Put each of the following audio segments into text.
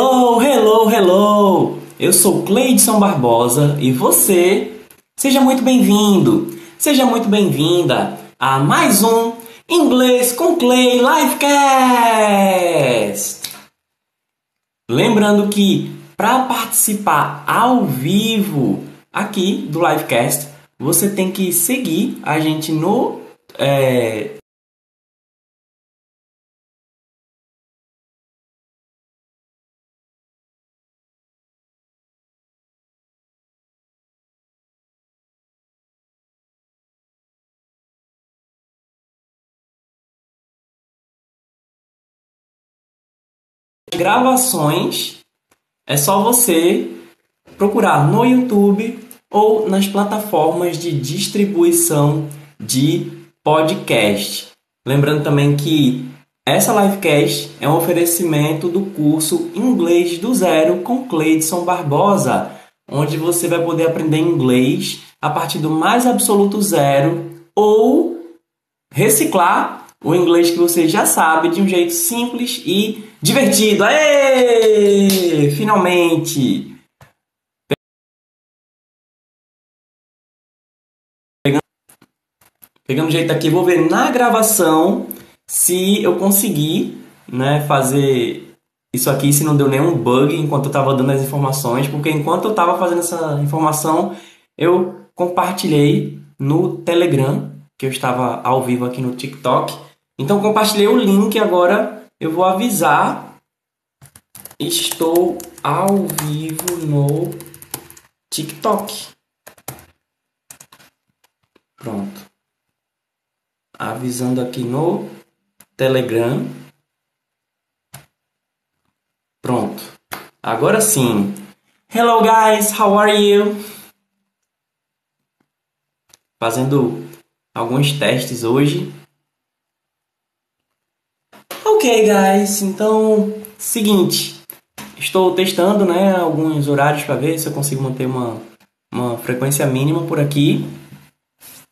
Hello, hello, hello! Eu sou Cleidson Barbosa e você, seja muito bem-vindo, seja muito bem-vinda a mais um Inglês com Clay Livecast! Lembrando que para participar ao vivo aqui do Livecast, você tem que seguir a gente no gravações. É só você procurar no YouTube ou nas plataformas de distribuição de podcast. Lembrando também que essa livecast é um oferecimento do curso Inglês do Zero com Cleidson Barbosa, onde você vai poder aprender inglês a partir do mais absoluto zero ou reciclar o inglês que você já sabe de um jeito simples e divertido. Aê! Finalmente! Pegando jeito aqui, vou ver na gravação se eu consegui, né, fazer isso aqui, se não deu nenhum bug enquanto eu estava dando as informações, porque enquanto eu estava fazendo essa informação, eu compartilhei no Telegram, que eu estava ao vivo aqui no TikTok. Então, compartilhei o link, agora eu vou avisar. Estou ao vivo no TikTok. Pronto. Avisando aqui no Telegram. Pronto. Agora sim. Hello guys, how are you? Fazendo alguns testes hoje. Ok, guys. Então, seguinte. Estou testando, né, alguns horários para ver se eu consigo manter uma frequência mínima por aqui.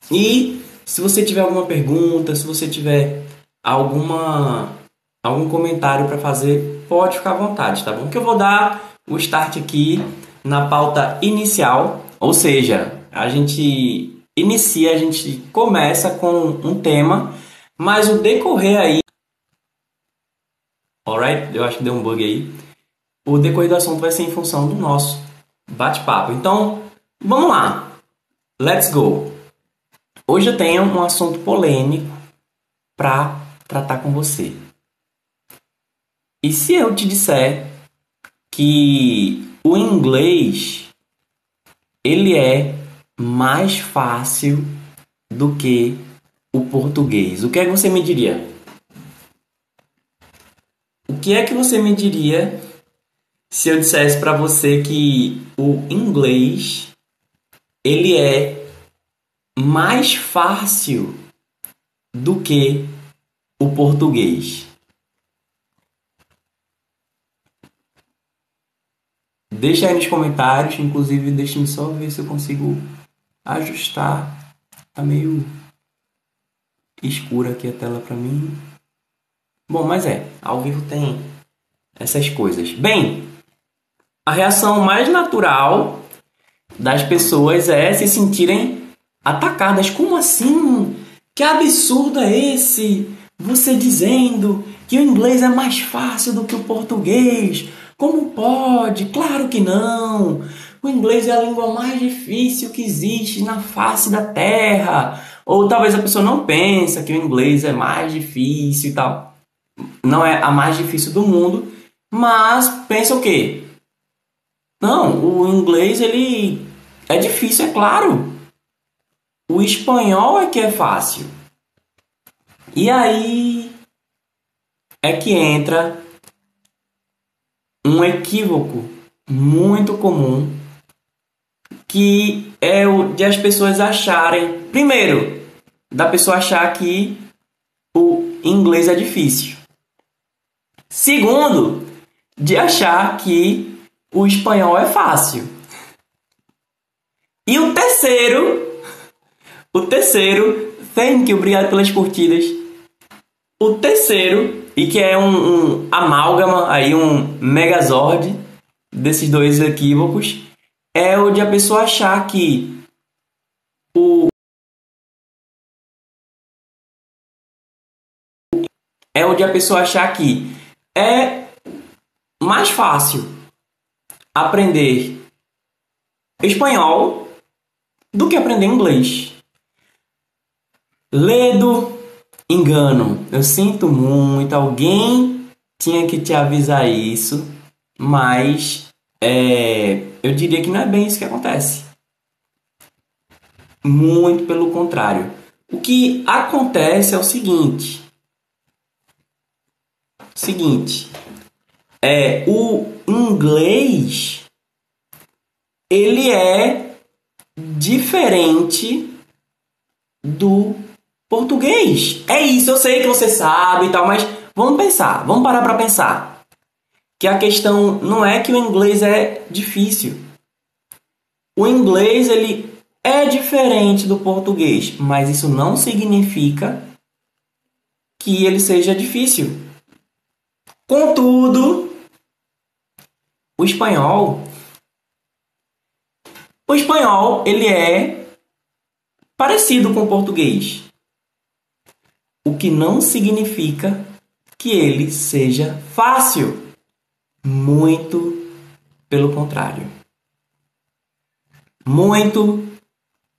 E se você tiver alguma pergunta, se você tiver algum comentário para fazer, pode ficar à vontade, tá bom? Que eu vou dar o start aqui na pauta inicial, ou seja, a gente inicia, a gente começa com um tema, mas o decorrer aí... Alright? Eu acho que deu um bug aí. O decorrer do assunto vai ser em função do nosso bate-papo. Então, vamos lá. Let's go! Hoje eu tenho um assunto polêmico para tratar com você. E se eu te disser que o inglês ele é mais fácil do que o português, o que é que você me diria? O que é que você me diria se eu dissesse para você que o inglês ele é mais fácil do que o português? Deixa aí nos comentários, inclusive deixe-me só ver se eu consigo ajustar. Tá meio escura aqui a tela para mim. Bom, mas ao vivo tem essas coisas. Bem, a reação mais natural das pessoas é se sentirem atacadas. Como assim? Que absurdo é esse? Você dizendo que o inglês é mais fácil do que o português. Como pode? Claro que não. O inglês é a língua mais difícil que existe na face da Terra. Ou talvez a pessoa não pense que o inglês é mais difícil e tal. Não é a mais difícil do mundo, mas pensa o quê? Não, o inglês ele é difícil, é claro. O espanhol é que é fácil. E aí é que entra um equívoco muito comum, que é o de as pessoas acharem, primeiro, da pessoa achar que o inglês é difícil. Segundo, de achar que o espanhol é fácil. E o terceiro, thank you, obrigado pelas curtidas. O terceiro e que é um amálgama, aí um megazord desses dois equívocos, é o de a pessoa achar que é mais fácil aprender espanhol do que aprender inglês. Ledo, engano. Eu sinto muito, alguém tinha que te avisar isso, mas eu diria que não é bem isso que acontece. Muito pelo contrário. O que acontece é o seguinte. O inglês ele é diferente do português. É isso, eu sei que você sabe e tal, mas vamos parar para pensar. Que a questão não é que o inglês é difícil. O inglês ele é diferente do português, mas isso não significa que ele seja difícil. Contudo, o espanhol ele é parecido com o português, o que não significa que ele seja fácil. Muito pelo contrário. Muito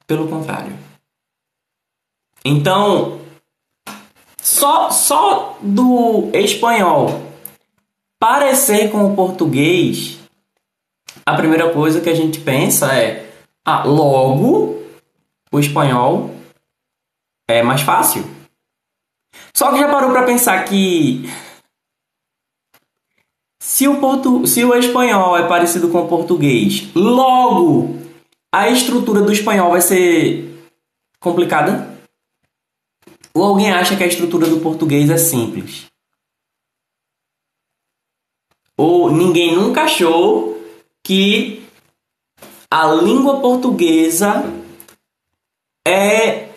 pelo contrário. Então, só do espanhol parecer com o português, a primeira coisa que a gente pensa é: logo o espanhol é mais fácil. Só que já parou para pensar que se o espanhol é parecido com o português, logo a estrutura do espanhol vai ser complicada? Ou alguém acha que a estrutura do português é simples? Ou ninguém nunca achou que a língua portuguesa é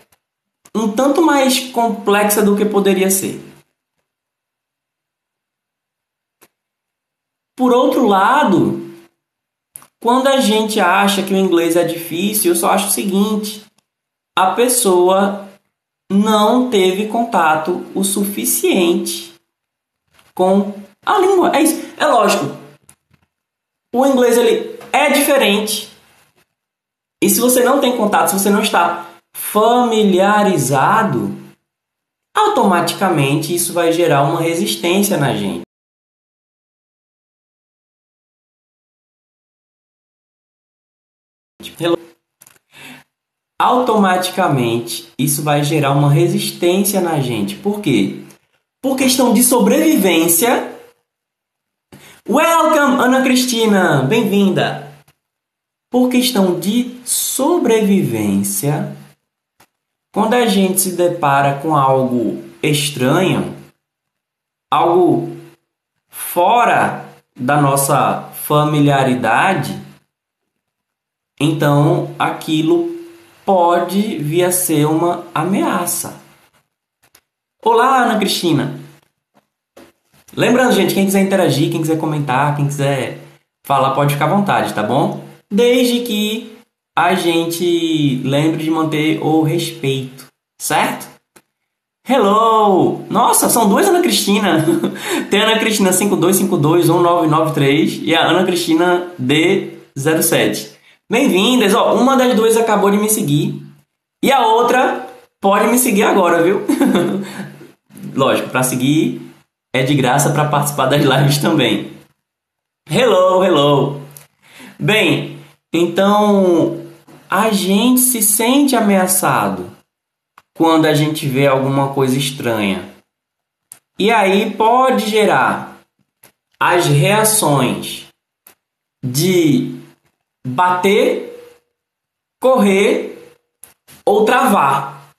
um tanto mais complexa do que poderia ser? Por outro lado, quando a gente acha que o inglês é difícil, eu só acho o seguinte: a pessoa não teve contato o suficiente com a língua. É isso. É lógico. O inglês ele é diferente. E se você não tem contato, se você não está familiarizado, automaticamente isso vai gerar uma resistência na gente. Automaticamente isso vai gerar uma resistência na gente. Por quê? Por questão de sobrevivência. Welcome, Ana Cristina! Bem-vinda! Por questão de sobrevivência, quando a gente se depara com algo estranho, algo fora da nossa familiaridade, então aquilo pode vir a ser uma ameaça. Olá, Ana Cristina! Lembrando, gente, quem quiser interagir, quem quiser comentar, quem quiser falar, pode ficar à vontade, tá bom? Desde que a gente lembre de manter o respeito, certo? Hello! Nossa, são duas Ana Cristina. Tem a Ana Cristina 52521993 e a Ana Cristina D07. Bem-vindas! Uma das duas acabou de me seguir e a outra pode me seguir agora, viu? Lógico, para seguir é de graça, para participar das lives também. Hello, hello! Bem, então a gente se sente ameaçado quando a gente vê alguma coisa estranha. E aí pode gerar as reações de bater, correr ou travar,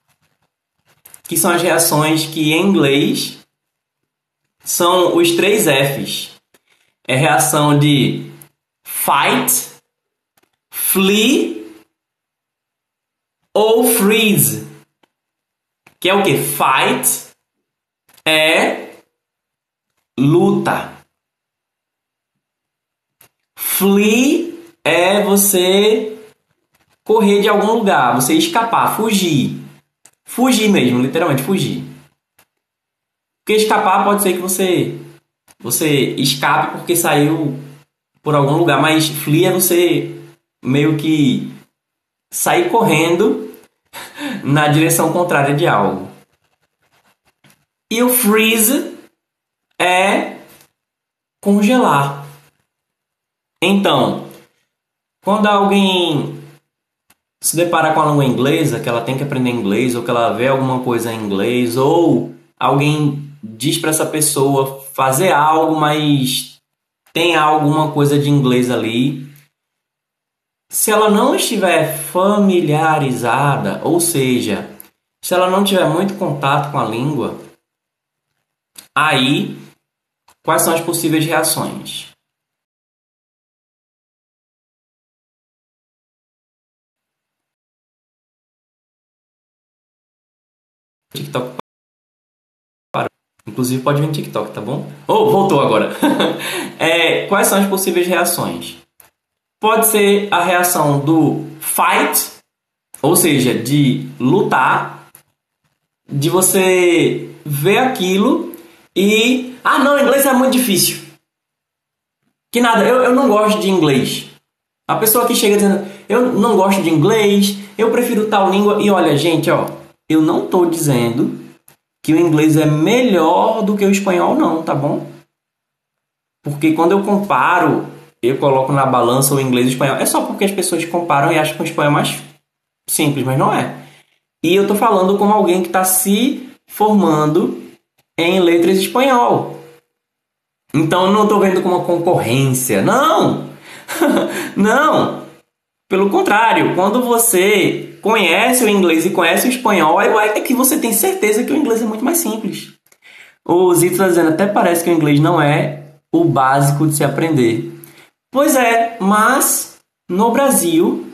que são as reações que em inglês são os 3 Fs. É reação de fight, flee ou freeze. Que é o que? Fight é luta. Flee é você correr de algum lugar, você escapar, fugir. Fugir mesmo, literalmente, fugir. Porque escapar pode ser que você escape porque saiu por algum lugar, mas flee é você meio que sair correndo na direção contrária de algo. E o freeze é congelar. Então, quando alguém se depara com a língua inglesa, que ela tem que aprender inglês, ou que ela vê alguma coisa em inglês, ou alguém diz para essa pessoa fazer algo, mas tem alguma coisa de inglês ali, se ela não estiver familiarizada, ou seja, se ela não tiver muito contato com a língua, aí quais são as possíveis reações? TikTok parou. Inclusive pode vir no TikTok, tá bom? Oh, voltou agora. Quais são as possíveis reações? Pode ser a reação do fight, ou seja, de lutar, de você ver aquilo e... Ah, não, inglês é muito difícil. Que nada, eu não gosto de inglês. A pessoa que chega dizendo, eu não gosto de inglês, eu prefiro tal língua. E olha, gente, ó, eu não estou dizendo que o inglês é melhor do que o espanhol, não, tá bom? Porque quando eu comparo, eu coloco na balança o inglês e o espanhol. É só porque as pessoas comparam e acham que o espanhol é mais simples, mas não é. E eu tô falando como alguém que está se formando em letras em espanhol. Então eu não estou vendo como uma concorrência. Não! Não! Pelo contrário, quando você conhece o inglês e conhece o espanhol, é que você tem certeza que o inglês é muito mais simples. O Zito está dizendo, até parece que o inglês não é o básico de se aprender. Pois é, mas no Brasil,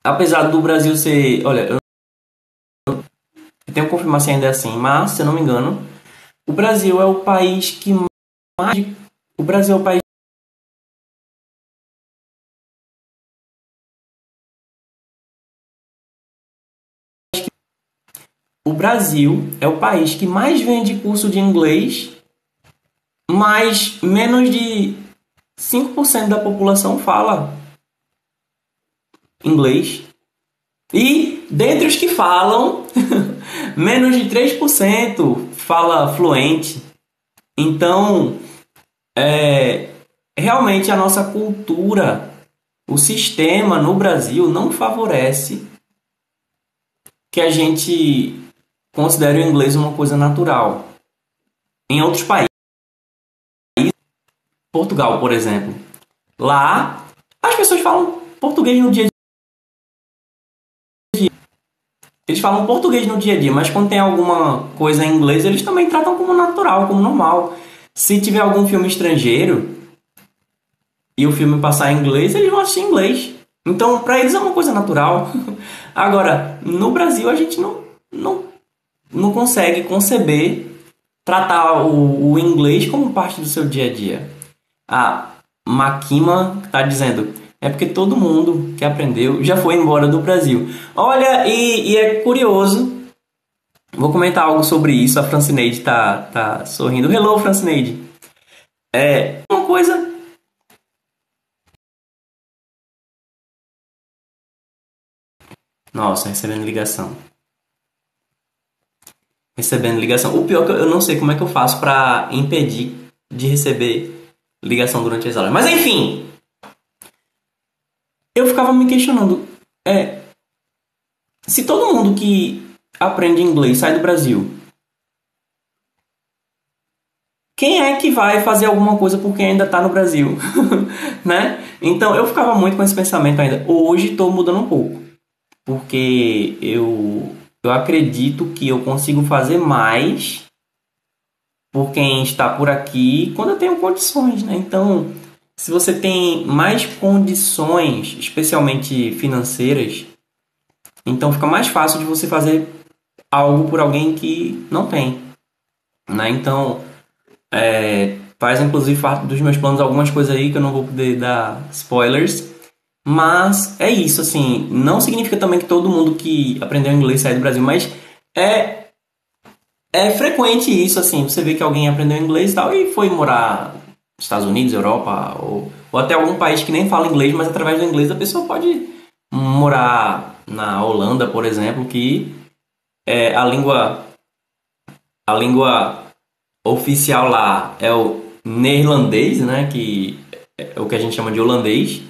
apesar do Brasil ser... Olha, eu tenho que confirmar se ainda é assim, mas, se eu não me engano, o Brasil é o país que mais... O Brasil é o país... O Brasil é o país que mais vende curso de inglês, mas menos de 5% da população fala inglês. E dentre os que falam, menos de 3% fala fluente. Então, realmente a nossa cultura, o sistema no Brasil não favorece que a gente considere o inglês uma coisa natural. Em outros países, Portugal, por exemplo, lá as pessoas falam português no dia a dia. Eles falam português no dia a dia, mas quando tem alguma coisa em inglês, eles também tratam como natural, como normal. Se tiver algum filme estrangeiro e o filme passar em inglês, eles vão assistir em inglês. Então, para eles é uma coisa natural. Agora, no Brasil, a gente não consegue conceber tratar o inglês como parte do seu dia a dia. A Makima está dizendo, é porque todo mundo que aprendeu já foi embora do Brasil. Olha, e é curioso, vou comentar algo sobre isso, a Francineide tá sorrindo. Hello, Francineide. Uma coisa... Nossa, recebendo ligação. Recebendo ligação. O pior é que eu não sei como é que eu faço para impedir de receber ligação durante as aulas. Mas enfim, eu ficava me questionando, se todo mundo que aprende inglês sai do Brasil, quem é que vai fazer alguma coisa por quem ainda está no Brasil? Né? Então eu ficava muito com esse pensamento ainda. Hoje estou mudando um pouco, porque eu acredito que eu consigo fazer mais por quem está por aqui quando eu tenho condições, né? Então, se você tem mais condições, especialmente financeiras, então fica mais fácil de você fazer algo por alguém que não tem, né? Então, Faz inclusive parte dos meus planos algumas coisas aí que eu não vou poder dar spoilers. Mas é isso, assim, não significa também que todo mundo que aprendeu inglês sai do Brasil, mas é, é frequente isso, assim, você vê que alguém aprendeu inglês e tal e foi morar nos Estados Unidos, Europa, ou até algum país que nem fala inglês, mas através do inglês a pessoa pode morar na Holanda, por exemplo, que é a língua oficial lá é o neerlandês, né, que é o que a gente chama de holandês.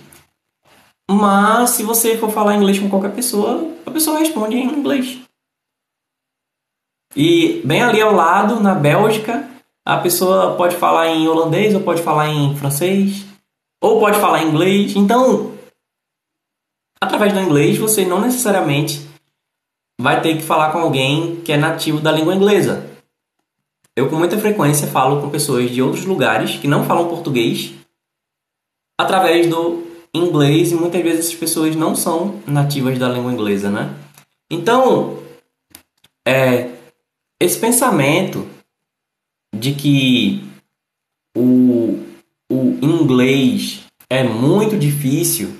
Mas se você for falar inglês com qualquer pessoa, a pessoa responde em inglês. E bem ali ao lado, na Bélgica, a pessoa pode falar em holandês, ou pode falar em francês, ou pode falar em inglês. Então, através do inglês, você não necessariamente vai ter que falar com alguém que é nativo da língua inglesa. Eu, com muita frequência, falo com pessoas de outros lugares que não falam português através do inglês, e muitas vezes essas pessoas não são nativas da língua inglesa, né? Então, esse pensamento de que o, o inglês é muito difícil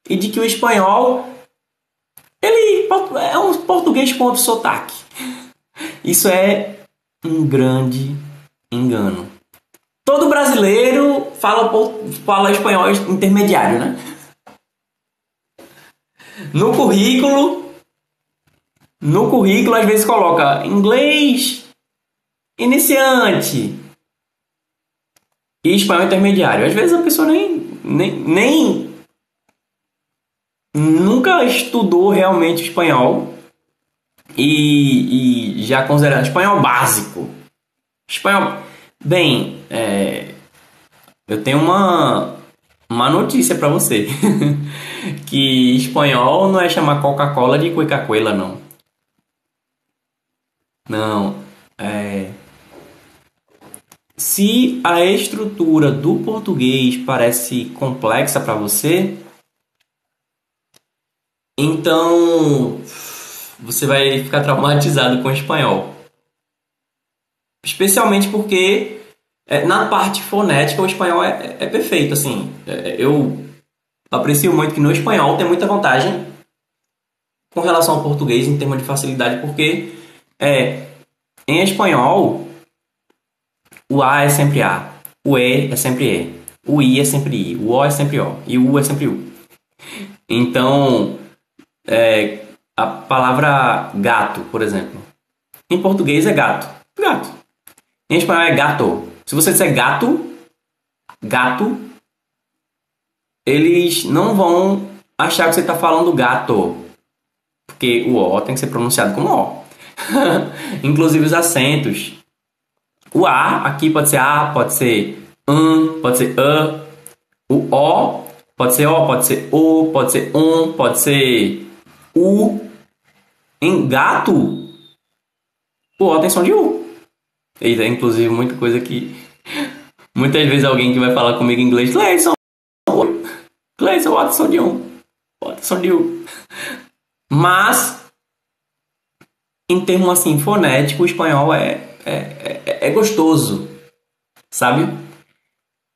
e de que o espanhol ele é um português com outro sotaque. Isso é um grande engano. Todo brasileiro fala espanhol intermediário, né? No currículo, no currículo às vezes coloca inglês iniciante e espanhol intermediário. Às vezes a pessoa nem nunca estudou realmente espanhol e já considera espanhol básico. Espanhol. Bem, eu tenho uma notícia para você. Que espanhol não é chamar Coca-Cola de Coca-Cola, não. Não. Se a estrutura do português parece complexa para você, então você vai ficar traumatizado com o espanhol. Especialmente porque na parte fonética o espanhol é perfeito. Assim, eu aprecio muito que no espanhol tem muita vantagem com relação ao português em termos de facilidade, porque em espanhol o A é sempre A, o E é sempre E, o I é sempre I, o O é sempre O e o U é sempre U. Então, a palavra gato, por exemplo, em português é gato. Gato. Em espanhol é gato. Se você disser gato, gato, eles não vão achar que você está falando gato. Porque o O tem que ser pronunciado como O. Inclusive os acentos. O A aqui pode ser A, pode ser pode ser A. O pode ser O, pode ser O, pode ser pode ser U. Em gato, o O tem som de U. E tem inclusive muita coisa que muitas vezes alguém que vai falar comigo em inglês, Cleison, o O tem som de U. O tem som de U. Mas, em termos assim, fonético, o espanhol é gostoso, sabe?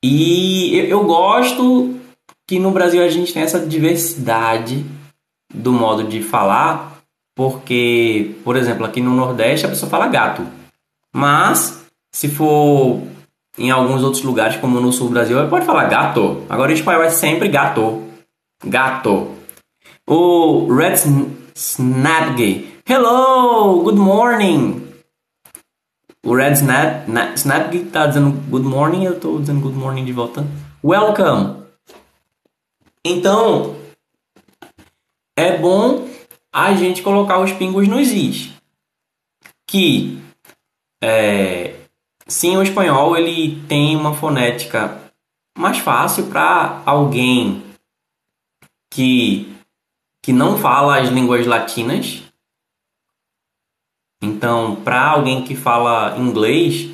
E eu gosto que no Brasil a gente tem essa diversidade do modo de falar, porque, por exemplo, aqui no Nordeste a pessoa fala gato, mas se for em alguns outros lugares, como no Sul do Brasil, pode falar gato. Agora em espanhol é sempre gato. Gato. O Red Snapgy. Hello, good morning. O Red Snapgy tá dizendo good morning, eu tô dizendo good morning de volta. Welcome. Então, é bom a gente colocar os pingos nos is. Que, sim, o espanhol ele tem uma fonética mais fácil para alguém que não fala as línguas latinas. Então, para alguém que fala inglês,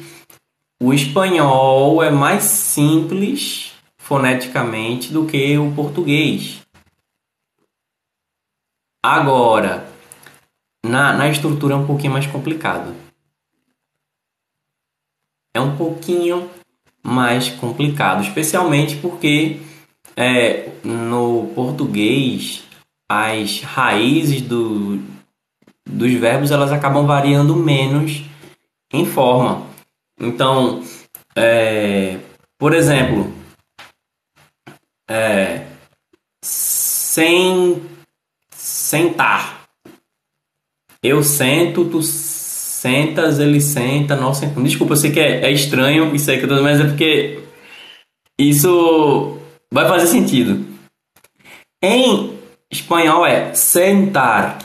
o espanhol é mais simples foneticamente do que o português. Agora, na estrutura é um pouquinho mais complicado. é um pouquinho mais complicado, especialmente porque no português as raízes dos verbos elas acabam variando menos em forma. Então, por exemplo, sentar. Eu sento, tu sentas, ele senta, nós sentamos. Desculpa, eu sei que é estranho isso aí que eu tô dizendo, mas é porque isso vai fazer sentido. Em espanhol é sentar.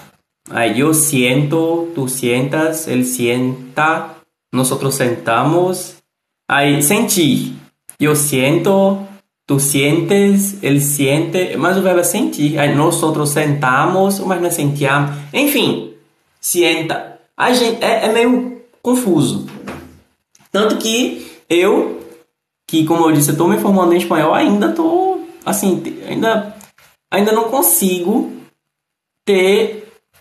Aí eu siento, tu sientas, ele sienta, nosotros sentamos. Aí sentir. Eu siento, tu sientes, ele siente, mas o verbo é sentir. Aí nosotros sentamos, mas não é sentíamos. Enfim, sienta. A gente, é meio confuso. Tanto que eu, que como eu disse, eu estou me formando em espanhol, ainda estou, assim, ainda não consigo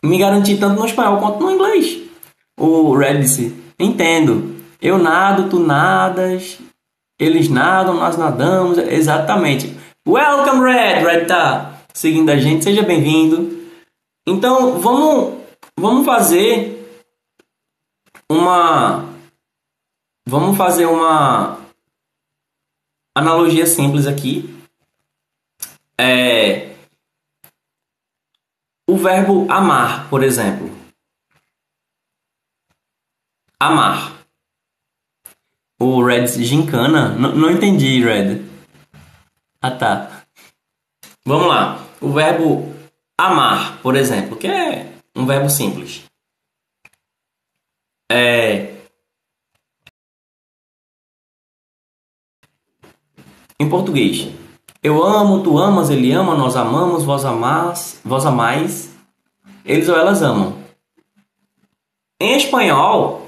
me garantir tanto no espanhol quanto no inglês. O Red disse, entendo, eu nado, tu nadas, eles nadam, nós nadamos, exatamente. Welcome, Red! Red tá seguindo a gente, seja bem-vindo. Então, vamos fazer uma analogia simples aqui. O verbo amar, por exemplo. Amar. O Red gincana. Não entendi, Red. Ah, tá. Vamos lá. O verbo amar, por exemplo, que é um verbo simples. Em português. Eu amo, tu amas, ele ama, nós amamos, vós amais, eles ou elas amam. Em espanhol,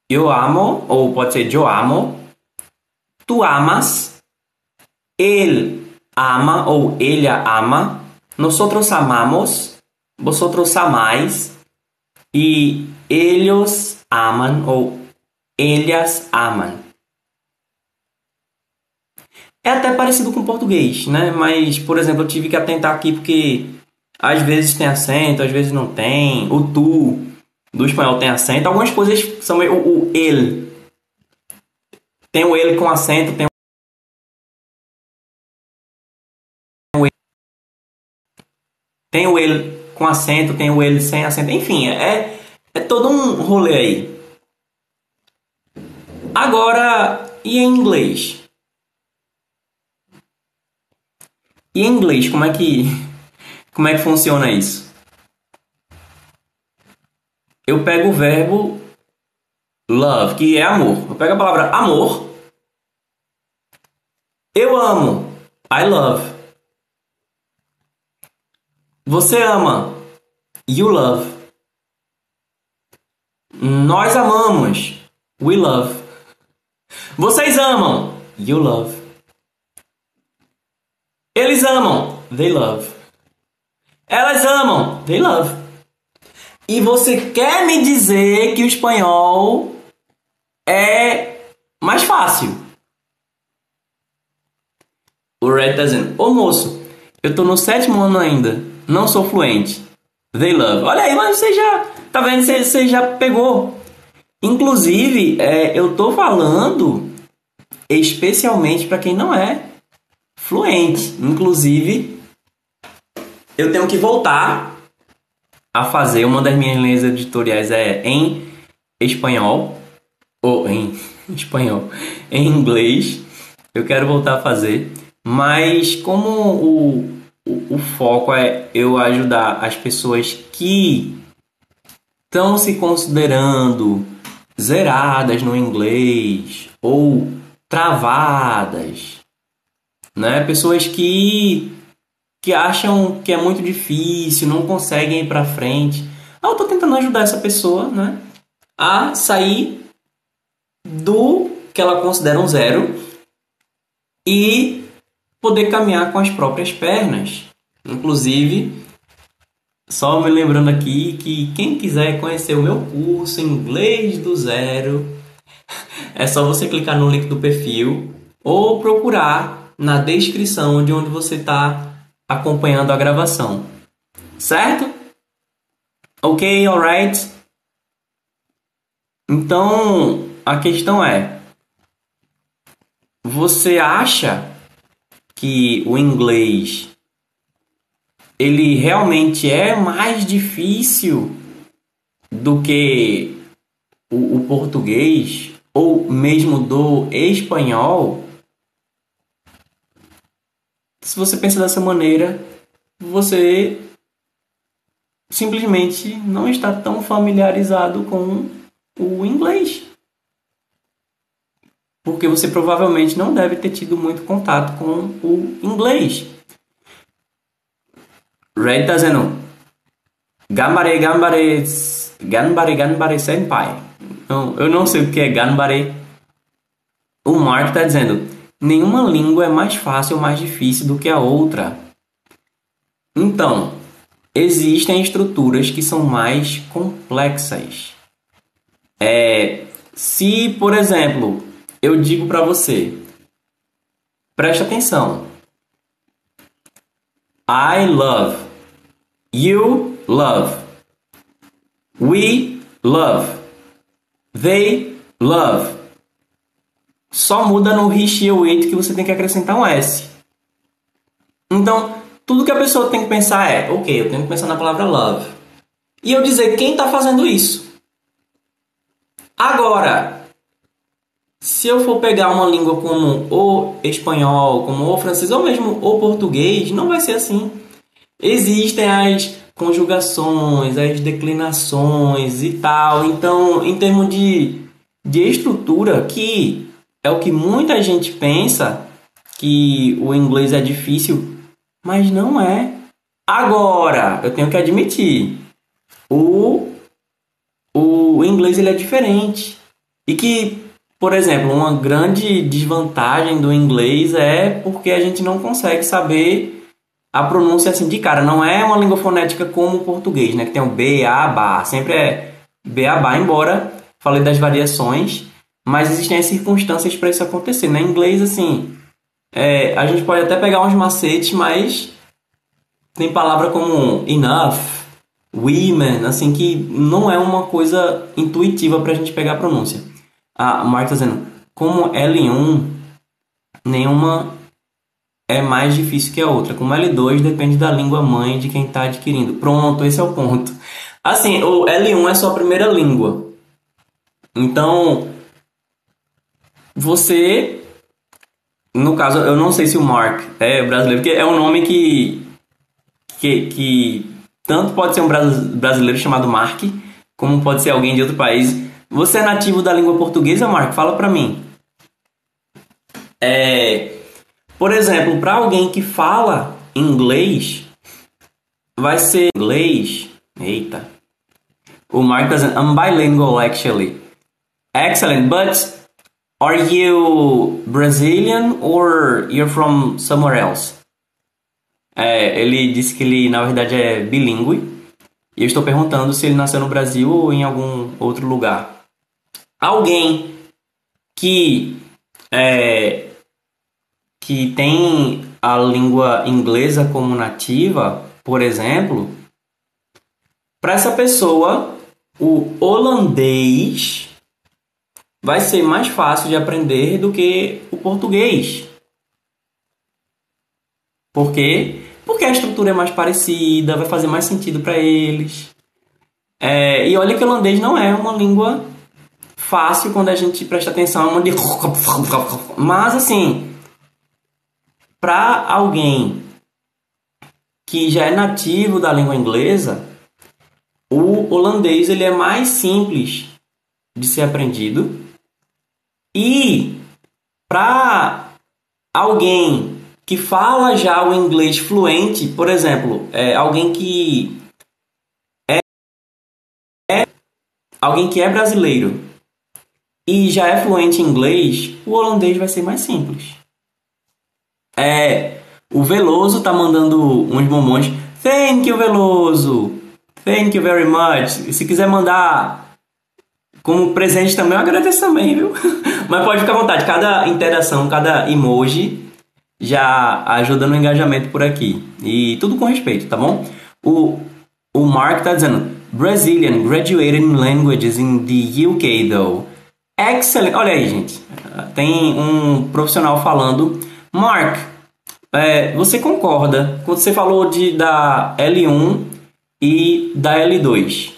eu amo, ou pode ser eu amo, tu amas, ele ama ou ella ama, nosotros amamos, vosotros amais, e ellos aman ou ellas amam. É até parecido com o português, né? Mas, por exemplo, eu tive que atentar aqui porque às vezes tem acento, às vezes não tem. O tu do espanhol tem acento. Algumas coisas são o ele. Tem o ele com acento, tem o ele com acento, tem o ele sem acento. Enfim, é todo um rolê aí. Agora, e em inglês? E em inglês, como é que funciona isso? Eu pego o verbo love, que é amor. Eu pego a palavra amor. Eu amo. I love. Você ama. You love. Nós amamos. We love. Vocês amam. You love. Eles amam. They love. Elas amam. They love. E você quer me dizer que o espanhol é mais fácil? O Red tá dizendo, ô moço, eu tô no 7º ano ainda, não sou fluente. They love. Olha aí, mas você já, tá vendo? Você já pegou. Inclusive, eu tô falando especialmente para quem não é fluente. Inclusive, eu tenho que voltar a fazer uma das minhas linhas editoriais em espanhol, ou em espanhol, em inglês. Eu quero voltar a fazer, mas como o foco é eu ajudar as pessoas que estão se considerando zeradas no inglês ou travadas, né? Pessoas que acham que é muito difícil, não conseguem ir para frente. Eu estou tentando ajudar essa pessoa, né, a sair do que ela considera um zero e poder caminhar com as próprias pernas. Inclusive, só me lembrando aqui que quem quiser conhecer o meu curso em inglês do zero, É só você clicar no link do perfil ou procurar na descrição de onde você está acompanhando a gravação. Certo? Ok, alright? Então, a questão é: você acha que o inglês ele realmente é mais difícil do que o português ou mesmo do espanhol? Se você pensa dessa maneira, você simplesmente não está tão familiarizado com o inglês. Porque você provavelmente não deve ter tido muito contato com o inglês. Red está dizendo Ganbare, ganbare, ganbare, ganbare senpai. Não, eu não sei o que é ganbare. O Mark está dizendo: nenhuma língua é mais fácil ou mais difícil do que a outra. Então, existem estruturas que são mais complexas. Se, por exemplo, eu digo para você, preste atenção. I love. You love. We love. They love. Só muda no he, she ou it que você tem que acrescentar um S. Então, tudo que a pessoa tem que pensar é: ok, eu tenho que pensar na palavra love. E eu dizer quem está fazendo isso. Agora, se eu for pegar uma língua como o espanhol, como o francês, ou mesmo o português, não vai ser assim. Existem as conjugações, as declinações e tal. Então, em termos de estrutura, que é o que muita gente pensa, que o inglês é difícil, mas não é. Agora, eu tenho que admitir, o inglês ele é diferente. E que, por exemplo, uma grande desvantagem do inglês é porque a gente não consegue saber a pronúncia assim de cara. Não é uma língua fonética como o português, né? Que tem o B, A, Ba. Sempre é B, A, Ba, embora falei das variações. Mas existem as circunstâncias para isso acontecer. No inglês, assim, a gente pode até pegar uns macetes, mas tem palavra como enough, women, assim, que não é uma coisa intuitiva para a gente pegar a pronúncia. A Mark está dizendo, como L1, nenhuma é mais difícil que a outra. Como L2, depende da língua mãe de quem está adquirindo. Pronto, esse é o ponto. Assim, o L1 é sua primeira língua. Então, você, no caso, eu não sei se o Mark é brasileiro, porque é um nome que tanto pode ser um brasileiro chamado Mark, como pode ser alguém de outro país. Você é nativo da língua portuguesa, Mark? Fala pra mim. Por exemplo, para alguém que fala inglês, vai ser inglês. Eita. O Mark tá dizendo, I'm bilingual actually. Excellent, but are you Brazilian or you're from somewhere else? Ele disse que ele, na verdade, é bilíngue. E eu estou perguntando se ele nasceu no Brasil ou em algum outro lugar. Alguém que tem a língua inglesa como nativa, por exemplo, para essa pessoa, o holandês vai ser mais fácil de aprender do que o português. Por quê? Porque a estrutura é mais parecida, vai fazer mais sentido para eles. E olha que o holandês não é uma língua fácil quando a gente presta atenção. Mas, assim, para alguém que já é nativo da língua inglesa, o holandês ele é mais simples de ser aprendido. E para alguém que fala já o inglês fluente, por exemplo, alguém que é brasileiro e já é fluente em inglês, o holandês vai ser mais simples. O Veloso tá mandando uns bombons. Thank you, Veloso. Thank you very much. Se quiser mandar Como presente também, eu agradeço também, viu? Mas pode ficar à vontade, cada interação, cada emoji já ajuda no engajamento por aqui. E tudo com respeito, tá bom? O, o Mark tá dizendo: Brazilian graduated in languages in the UK, though. Excellent. Olha aí, gente. Tem um profissional falando. Mark, você concorda quando você falou da L1 e da L2?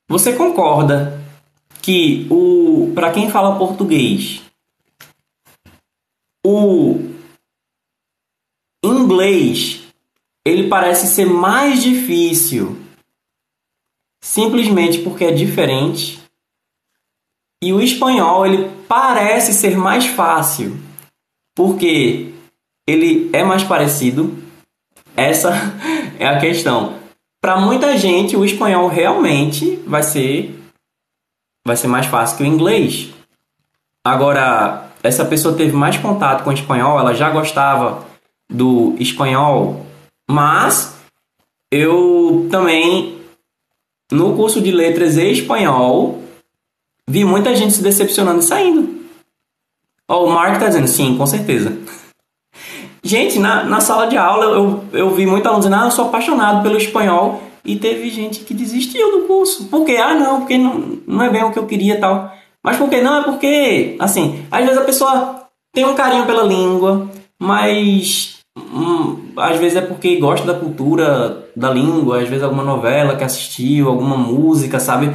Você concorda que para quem fala português, o inglês ele parece ser mais difícil simplesmente porque é diferente, e o espanhol ele parece ser mais fácil porque ele é mais parecido? Essa é a questão. Para muita gente, o espanhol realmente vai ser mais fácil que o inglês. Agora, essa pessoa teve mais contato com o espanhol, ela já gostava do espanhol, mas eu também, no curso de letras e espanhol, vi muita gente se decepcionando e saindo. O Mark tá dizendo, sim, com certeza. Gente, na sala de aula eu vi muita aluno dizendo, eu sou apaixonado pelo espanhol, e teve gente que desistiu do curso. Por quê? Não, porque não é bem o que eu queria e tal. Mas por quê? Não, é porque, assim, às vezes a pessoa tem um carinho pela língua, mas às vezes é porque gosta da cultura da língua, às vezes alguma novela que assistiu, alguma música, sabe?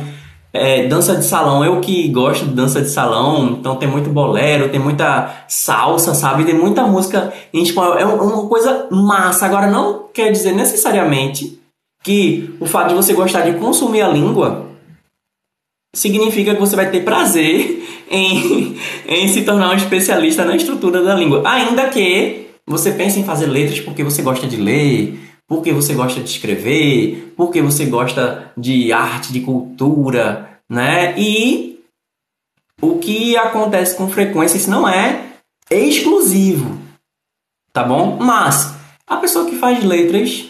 Dança de salão, eu que gosto de dança de salão, então tem muito bolero, tem muita salsa, sabe? Tem muita música em espanhol, é uma coisa massa. Agora, não quer dizer necessariamente que o fato de você gostar de consumir a língua significa que você vai ter prazer em se tornar um especialista na estrutura da língua. Ainda que você pense em fazer letras porque você gosta de ler, porque você gosta de escrever, porque você gosta de arte, de cultura, né? E o que acontece com frequência, isso não é exclusivo, tá bom? Mas a pessoa que faz letras,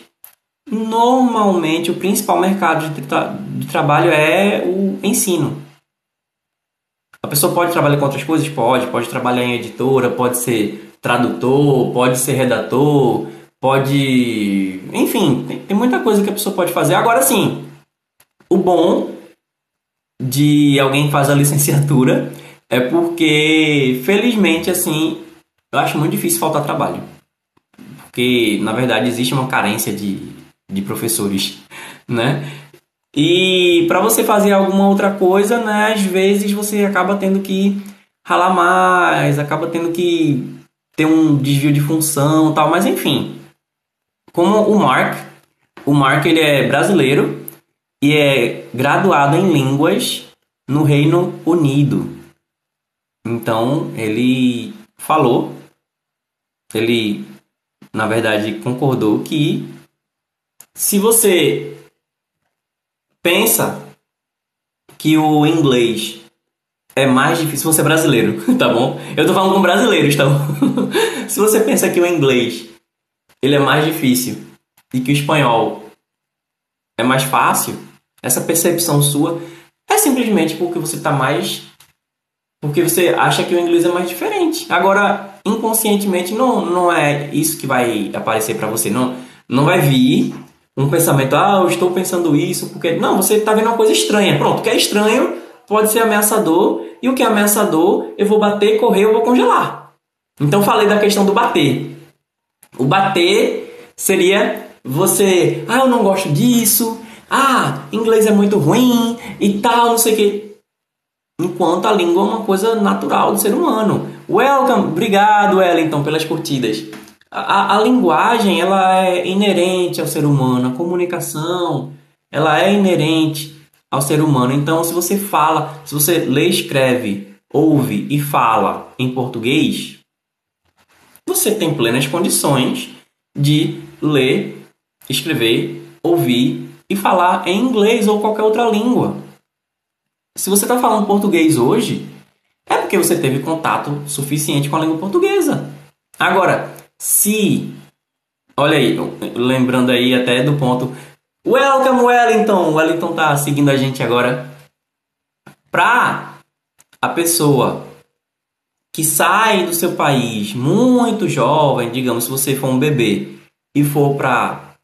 normalmente o principal mercado de trabalho é o ensino. A pessoa pode trabalhar com outras coisas? Pode trabalhar em editora, pode ser tradutor, pode ser redator, pode... Enfim, tem muita coisa que a pessoa pode fazer. Agora sim, o bom de alguém que faz a licenciatura é porque, felizmente, assim, eu acho muito difícil faltar trabalho. Porque, na verdade, existe uma carência de professores, né? E para você fazer alguma outra coisa, né, às vezes você acaba tendo que ralar mais, acaba tendo que ter um desvio de função e tal, mas enfim. Como o Mark ele é brasileiro e é graduado em línguas no Reino Unido. Então, ele falou, ele, na verdade, concordou que se você pensa que o inglês é mais difícil, se você é brasileiro, tá bom? Eu tô falando com brasileiros, tá bom? Se você pensa que o inglês ele é mais difícil e que o espanhol é mais fácil, essa percepção sua é simplesmente porque você tá mais... porque você acha que o inglês é mais diferente. Agora, inconscientemente, não é isso que vai aparecer para você. Não vai vir um pensamento, eu estou pensando isso, porque... Não, você está vendo uma coisa estranha. Pronto, o que é estranho pode ser ameaçador, e o que é ameaçador, eu vou bater, correr, eu vou congelar. Então, falei da questão do bater. O bater seria você, eu não gosto disso, inglês é muito ruim, e tal, não sei o quê. Enquanto a língua é uma coisa natural do ser humano. Welcome, obrigado, Wellington, pelas curtidas. A linguagem, ela é inerente ao ser humano. A comunicação, ela é inerente ao ser humano. Então, se você fala, se você lê, escreve, ouve e fala em português, você tem plenas condições de ler, escrever, ouvir e falar em inglês ou qualquer outra língua. Se você está falando português hoje, é porque você teve contato suficiente com a língua portuguesa. Agora, olha aí, lembrando aí até do ponto... Welcome, Wellington! O Wellington tá seguindo a gente agora. Para a pessoa que sai do seu país muito jovem, digamos, se você for um bebê e for para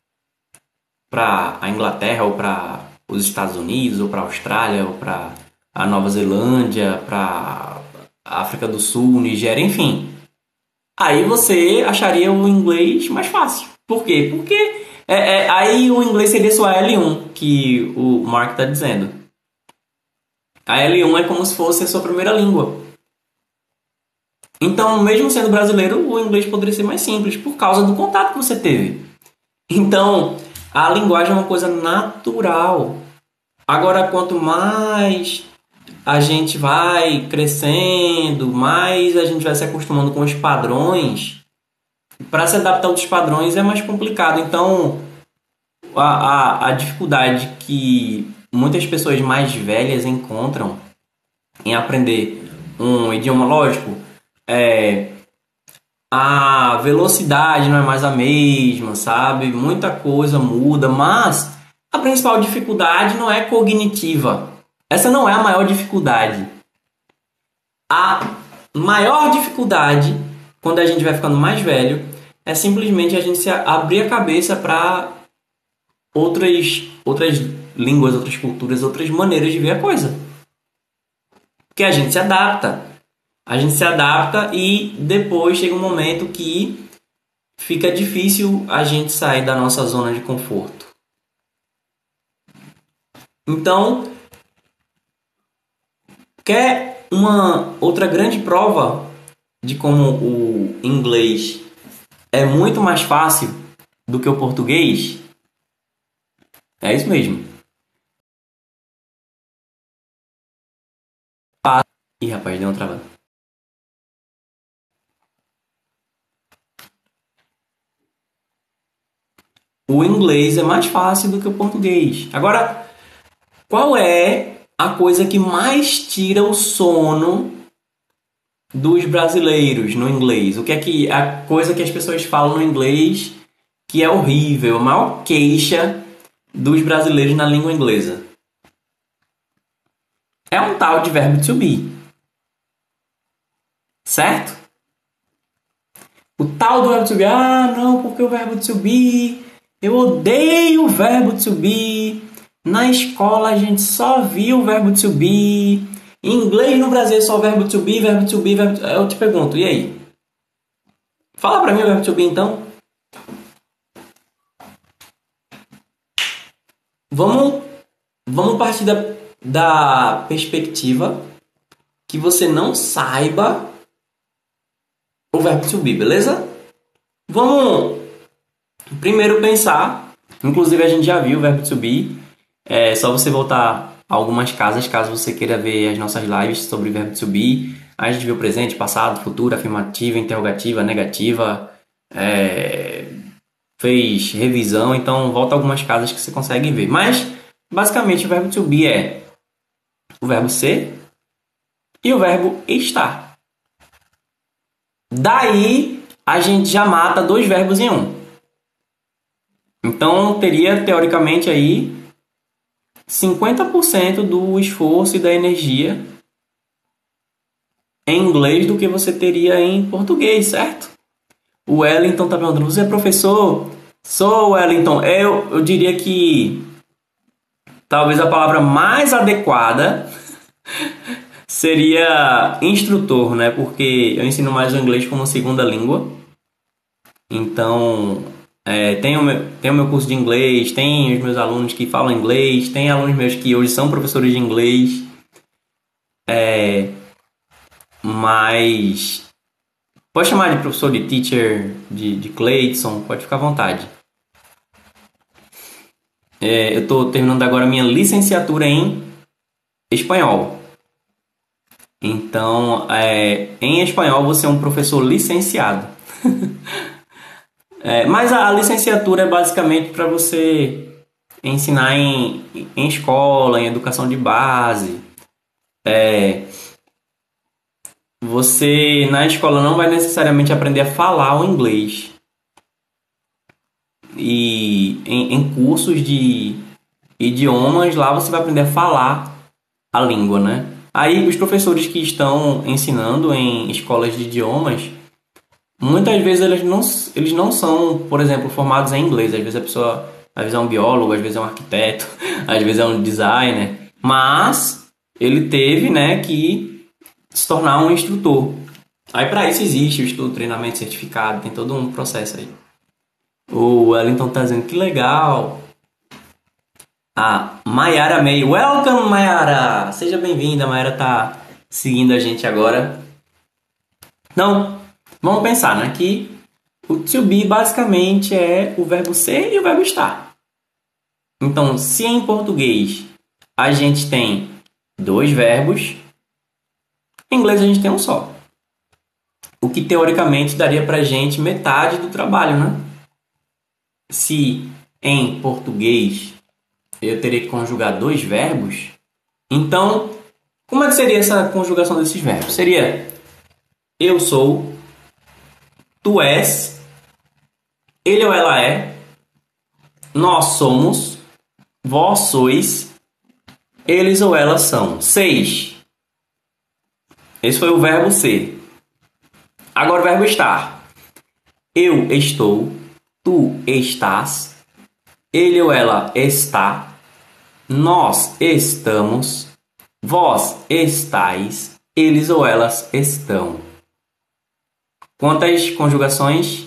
a Inglaterra ou para os Estados Unidos ou para a Austrália ou para a Nova Zelândia, para a África do Sul, Nigéria, enfim, aí você acharia o inglês mais fácil. Por quê? Porque aí o inglês seria sua L1, que o Mark está dizendo. A L1 é como se fosse a sua primeira língua. Então, mesmo sendo brasileiro, o inglês poderia ser mais simples por causa do contato que você teve. Então, a linguagem é uma coisa natural. Agora, quanto mais a gente vai crescendo, mais a gente vai se acostumando com os padrões, para se adaptar aos padrões é mais complicado. Então, a dificuldade que muitas pessoas mais velhas encontram em aprender um idioma, lógico, a velocidade não é mais a mesma, sabe? Muita coisa muda, mas a principal dificuldade não é cognitiva. Essa não é a maior dificuldade. A maior dificuldade, quando a gente vai ficando mais velho, é simplesmente a gente se abrir a cabeça para outras línguas, outras culturas, outras maneiras de ver a coisa. Porque a gente se adapta. A gente se adapta e depois chega um momento que fica difícil a gente sair da nossa zona de conforto. Então, quer uma outra grande prova de como o inglês é muito mais fácil do que o português? É isso mesmo. Ih, rapaz, deu uma travada. O inglês é mais fácil do que o português. Agora, qual é a coisa que mais tira o sono dos brasileiros no inglês? O que é que a coisa que as pessoas falam no inglês que é horrível, a maior queixa dos brasileiros na língua inglesa? É um tal de verbo to be. Certo? O tal do verbo to be, não, porque o verbo to be, eu odeio o verbo to be. Na escola a gente só viu o verbo to be. Em inglês no Brasil é só verbo to be, verbo to be, verbo to... Eu te pergunto, e aí? Fala pra mim o verbo to be então. Vamos partir da perspectiva que você não saiba o verbo to be, beleza? Vamos primeiro pensar, inclusive a gente já viu o verbo to be, é só você voltar a algumas casas, caso você queira ver as nossas lives sobre verbo to be. A gente viu presente, passado, futuro, afirmativa, interrogativa, negativa, fez revisão, então volta a algumas casas que você consegue ver. Mas, basicamente, o verbo to be é o verbo ser e o verbo estar. Daí, a gente já mata dois verbos em um. Então, teria, teoricamente, aí 50% do esforço e da energia em inglês do que você teria em português, certo? O Wellington está perguntando, você é professor? Sou, Wellington. Eu diria que talvez a palavra mais adequada seria instrutor, né? Porque eu ensino mais o inglês como segunda língua. Então, tem o meu curso de inglês, tem os meus alunos que falam inglês, tem alunos meus que hoje são professores de inglês. Mas pode chamar de professor, de teacher, de Cleidson, pode ficar à vontade. Eu estou terminando agora a minha licenciatura em espanhol. Então, em espanhol você é um professor licenciado. Mas a licenciatura é basicamente para você ensinar em escola, em educação de base. Você na escola não vai necessariamente aprender a falar o inglês. E em cursos de idiomas lá você vai aprender a falar a língua, né? Aí os professores que estão ensinando em escolas de idiomas, muitas vezes eles não são, por exemplo, formados em inglês. Às vezes a pessoa, às vezes é um biólogo, às vezes é um arquiteto, às vezes é um designer. Mas ele teve, né, que se tornar um instrutor. Aí para isso existe o estudo, treinamento certificado, tem todo um processo aí. O Wellington tá dizendo que legal. A Mayara May. Welcome, Mayara! Seja bem-vinda. A Mayara tá seguindo a gente agora. Então, vamos pensar, né? Que o to be basicamente é o verbo ser e o verbo estar. Então, se em português a gente tem dois verbos, em inglês a gente tem um só. O que teoricamente daria pra gente metade do trabalho, né? Se em português eu teria que conjugar dois verbos, então, como é que seria essa conjugação desses verbos? Seria eu sou, tu és, ele ou ela é, nós somos, vós sois, eles ou elas são. 6. Esse foi o verbo ser. Agora o verbo estar. Eu estou, tu estás, ele ou ela está, nós estamos, vós estáis, eles ou elas estão. Quantas conjugações?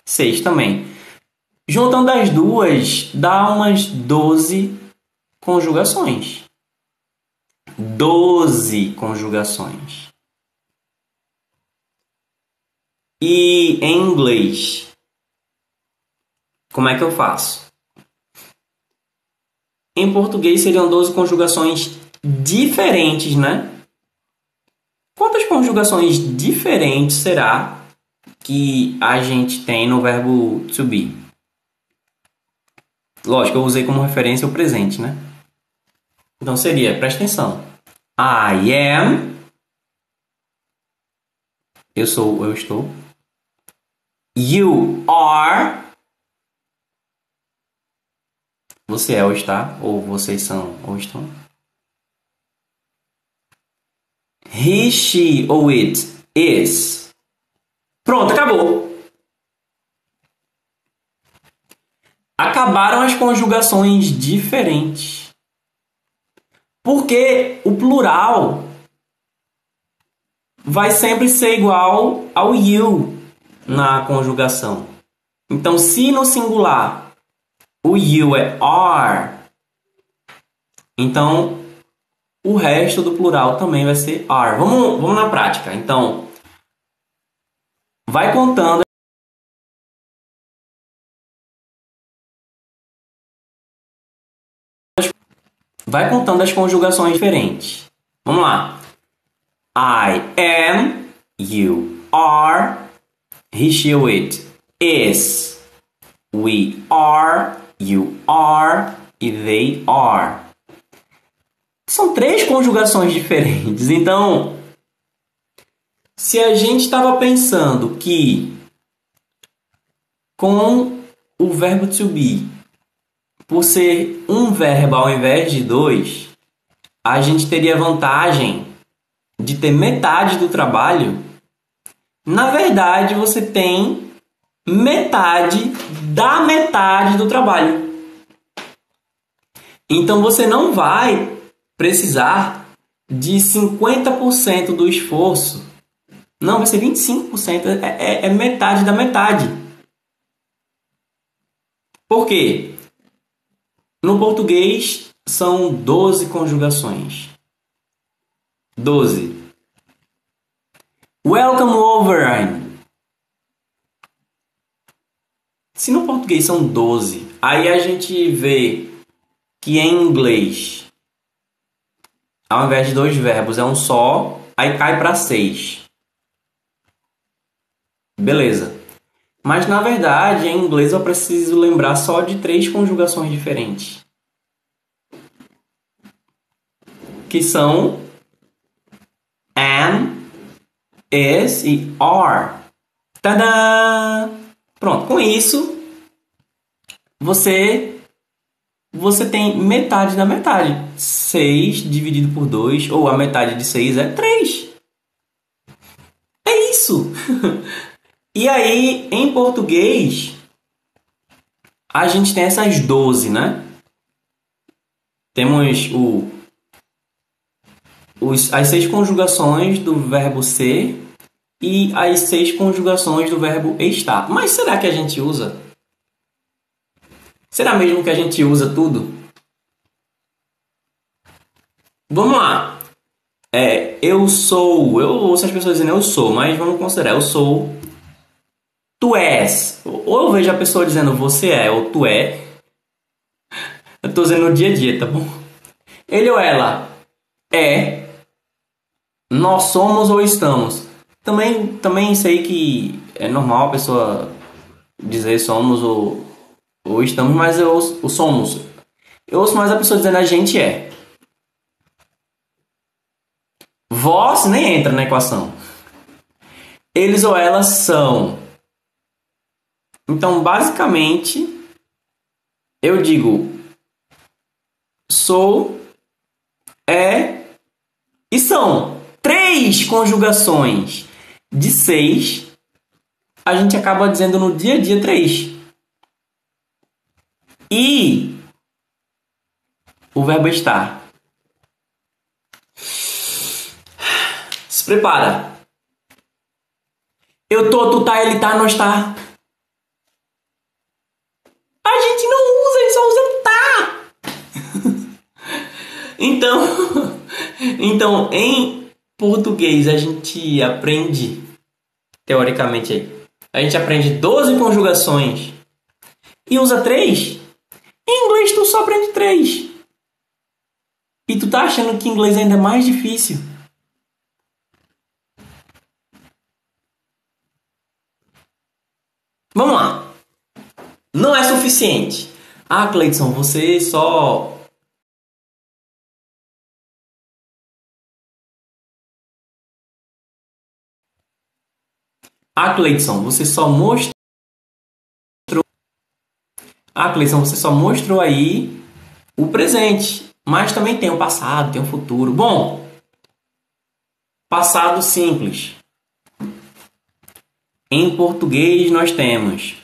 6 também. Juntando as duas, dá umas 12 conjugações. 12 conjugações. E em inglês, como é que eu faço? Em português seriam 12 conjugações diferentes, né? Quantas conjugações diferentes será que a gente tem no verbo to be? Lógico, eu usei como referência o presente, né? Então seria, presta atenção. I am. Eu sou, eu estou. You are. Você é ou está, ou vocês são ou estão. He, she ou it is. Pronto, acabou. Acabaram as conjugações diferentes. Porque o plural vai sempre ser igual ao you na conjugação. Então, se no singular o you é are, então o resto do plural também vai ser are. Vamos na prática. Então, vai contando. Vai contando as conjugações diferentes. Vamos lá. I am, you are, he, she, it is, we are, you are e they are. São 3 conjugações diferentes. Então, se a gente estava pensando que com o verbo to be, por ser um verbo ao invés de 2, a gente teria vantagem de ter metade do trabalho. Na verdade, você tem metade da metade do trabalho. Então, você não vai precisar de 50% do esforço. Não, vai ser 25%. É metade da metade. Por quê? No português, são 12 conjugações. 12. Welcome over. Se no português são 12, aí a gente vê que em inglês, ao invés de 2 verbos, é um só, aí cai para 6. Beleza. Mas, na verdade, em inglês eu preciso lembrar só de 3 conjugações diferentes. Que são am, is e are. Tadã! Pronto, com isso, você você tem metade da metade. 6 dividido por 2, ou a metade de 6 é 3. É isso. E aí, em português, a gente tem essas 12, né? Temos as 6 conjugações do verbo ser e as 6 conjugações do verbo estar. Mas será que a gente usa? Será mesmo que a gente usa tudo? Vamos lá. Eu sou. Eu ouço as pessoas dizendo eu sou, mas vamos considerar. Eu sou. Tu és. Ou eu vejo a pessoa dizendo você é ou tu é. Eu tô dizendo no dia a dia, tá bom? Ele ou ela é. Nós somos ou estamos. Também sei que é normal a pessoa dizer somos ou estamos, mas eu ouço, o somos. Eu ouço mais a pessoa dizendo a gente é. Vós nem entra na equação. Eles ou elas são. Então, basicamente, eu digo sou, é e são. 3 conjugações de 6, a gente acaba dizendo no dia a dia 3. E o verbo estar. Se prepara. Eu tô, tu tá, ele tá, nós tá. A gente não usa, ele só usa tá. Então, em português a gente aprende, teoricamente aí, a gente aprende 12 conjugações e usa 3. Em inglês tu só aprende 3. E tu tá achando que inglês ainda é mais difícil? Vamos lá. Não é suficiente. Ah, Cleidson, você só... Ah, Cleidson, você só mostrou... Ah, Cleidson, você só mostrou aí o presente. Mas também tem o passado, tem o futuro. Bom, passado simples. Em português nós temos...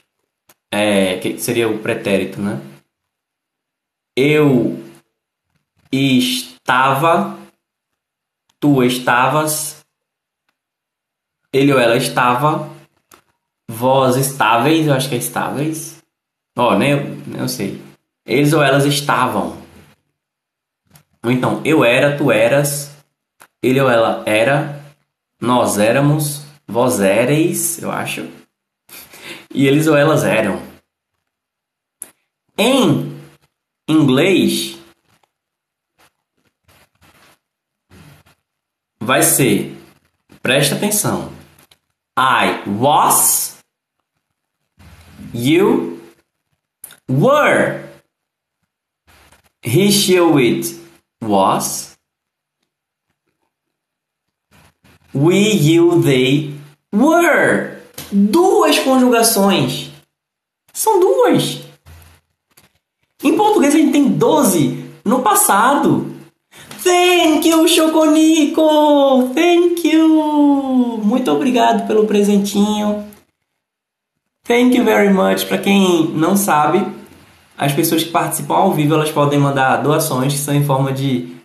que seria o pretérito, né? Eu estava, tu estavas, ele ou ela estava, vós estáveis, eu acho que é estáveis. Nem eu sei. Eles ou elas estavam. Ou então, eu era, tu eras, ele ou ela era, nós éramos, vós éreis, eu acho. E eles ou elas eram. Em inglês, vai ser, presta atenção, I was, you were, he, she, it was, we, you, they were. 2 conjugações. São 2. Em português a gente tem 12 no passado. Thank you, Choconico! Thank you! Muito obrigado pelo presentinho. Thank you very much. Para quem não sabe, as pessoas que participam ao vivo, elas podem mandar doações que são em forma de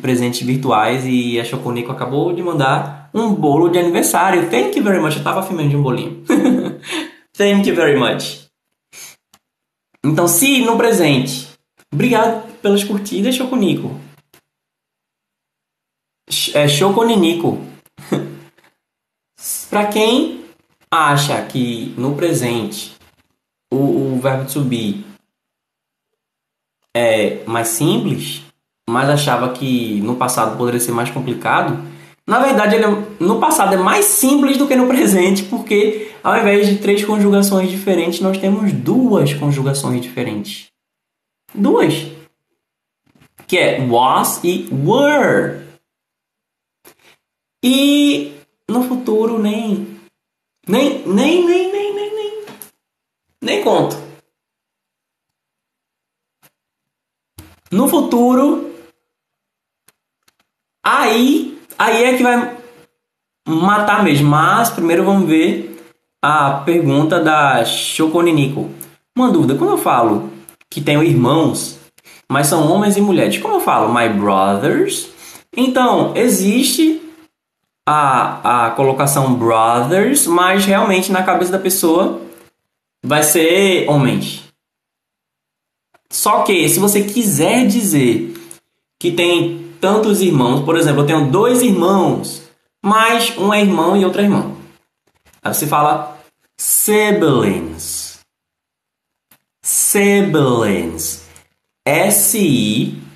presentes virtuais, e a Choconico acabou de mandar um bolo de aniversário. Thank you very much. Eu tava filmando de um bolinho. Thank you very much. Então, se no presente... Obrigado pelas curtidas, Choconico. É Choconinico. Para quem acha que no presente o verbo to be é mais simples, mas achava que no passado poderia ser mais complicado, na verdade no passado é mais simples do que no presente, porque ao invés de 3 conjugações diferentes, nós temos 2 conjugações diferentes. 2. Que é was e were. E no futuro nem conto. No futuro, aí é que vai matar mesmo. Mas primeiro vamos ver a pergunta da Choconinico. Uma dúvida, quando eu falo que tenho irmãos, mas são homens e mulheres, como eu falo my brothers? Então, existe a colocação brothers, mas realmente na cabeça da pessoa vai ser homens. Só que se você quiser dizer que tem tantos irmãos, por exemplo, eu tenho 2 irmãos, mas um é irmão e outro é irmão. Aí você fala siblings. Siblings. S-I-B-L-I-N-G.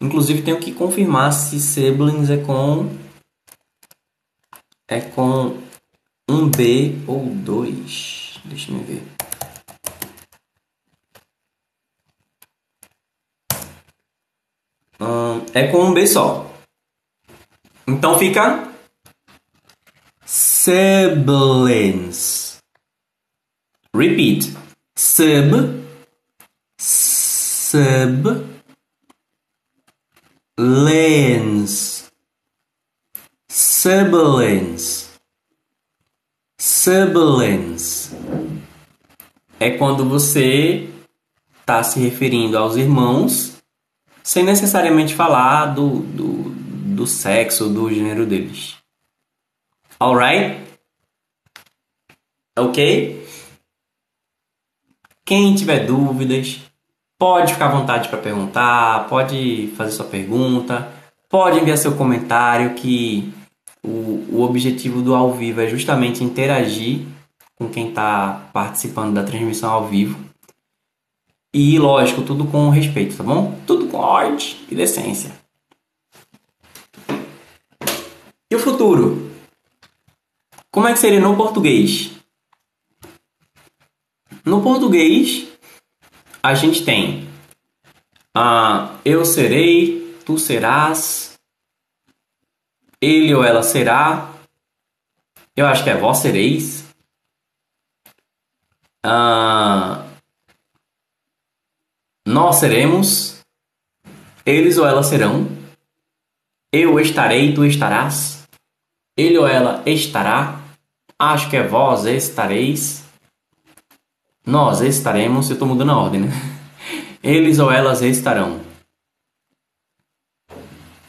Inclusive tenho que confirmar se siblings é com um B ou 2. Deixa eu ver. É com um B só. Então fica siblings. Repeat. Siblings. Siblings. É quando você está se referindo aos irmãos sem necessariamente falar do sexo, do gênero deles. Alright? Ok? Quem tiver dúvidas, pode ficar à vontade para perguntar, pode fazer sua pergunta, pode enviar seu comentário, que o objetivo do ao vivo é justamente interagir com quem está participando da transmissão ao vivo. E, lógico, tudo com respeito, tá bom? Tudo com ordem e decência. E o futuro? Como é que seria no português? No português, a gente tem eu serei, tu serás, ele ou ela será, eu acho que é vós sereis, nós seremos, eles ou elas serão, eu estarei, tu estarás, ele ou ela estará, acho que é vós estareis, nós estaremos, eu estou mudando a ordem, né? Eles ou elas estarão.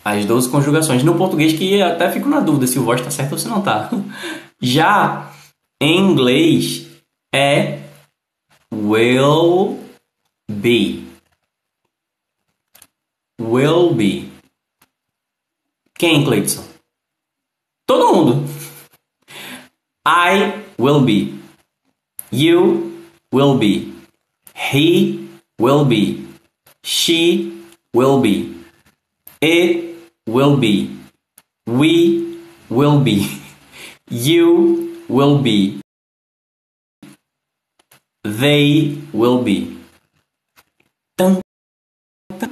As 12 conjugações. No português, que até fico na dúvida se o voz está certo ou se não está. Já em inglês é will be. Will be. Quem, Cleidson? Todo mundo. I will be. You will be. He will be. She will be. It will be. We will be. You will be. They will be. Tan, tan,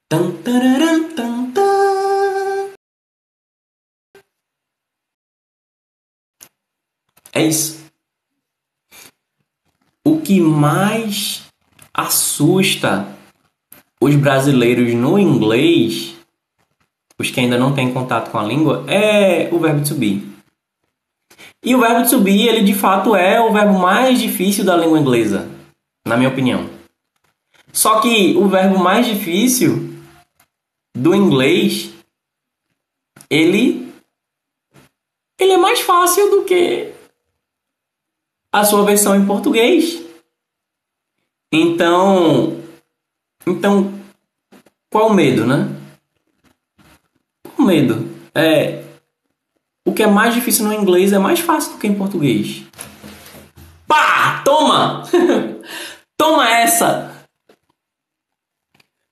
tan, tararam, tan, tan. É isso. O que mais assusta os brasileiros no inglês, os que ainda não têm contato com a língua, é o verbo to be. E o verbo to be, ele de fato é o verbo mais difícil da língua inglesa, na minha opinião. Só que o verbo mais difícil do inglês, ele é mais fácil do que a sua versão em português. Então, qual o medo, né? O medo o que é mais difícil no inglês é mais fácil do que em português. Pá! Toma! Toma essa!